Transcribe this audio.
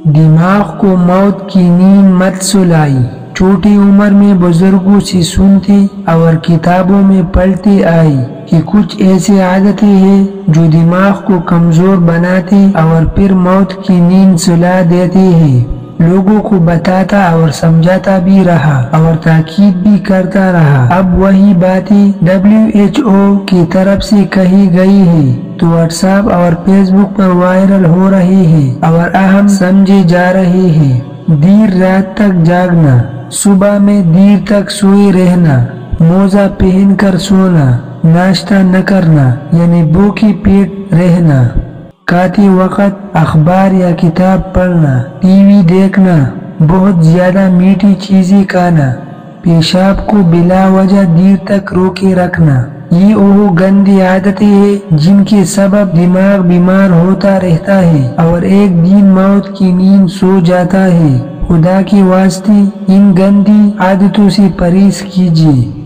दिमाग को मौत की नींद मत सुलाई। छोटी उम्र में बुजुर्गों से सुनती और किताबों में पढ़ती आई कि कुछ ऐसी आदतें हैं जो दिमाग को कमजोर बनाती और फिर मौत की नींद सुला देती है। लोगों को बताता और समझाता भी रहा और ताकीद भी करता रहा। अब वही बातें WHO की तरफ से कही गई है तो व्हाट्सएप और फेसबुक पर वायरल हो रही है और अहम समझे जा रहे हैं। देर रात तक जागना, सुबह में देर तक सोए रहना, मोजा पहनकर सोना, नाश्ता न करना यानी भूखे पेट रहना, खाते वक्त अखबार या किताब पढ़ना, टीवी देखना, बहुत ज्यादा मीठी चीजें खाना, पेशाब को बिला वजह देर तक रोके रखना, ये वो गंदी आदतें हैं जिनके सबब दिमाग बीमार होता रहता है और एक दिन मौत की नींद सो जाता है। खुदा के वास्ते इन गंदी आदतों से परहेज कीजिए।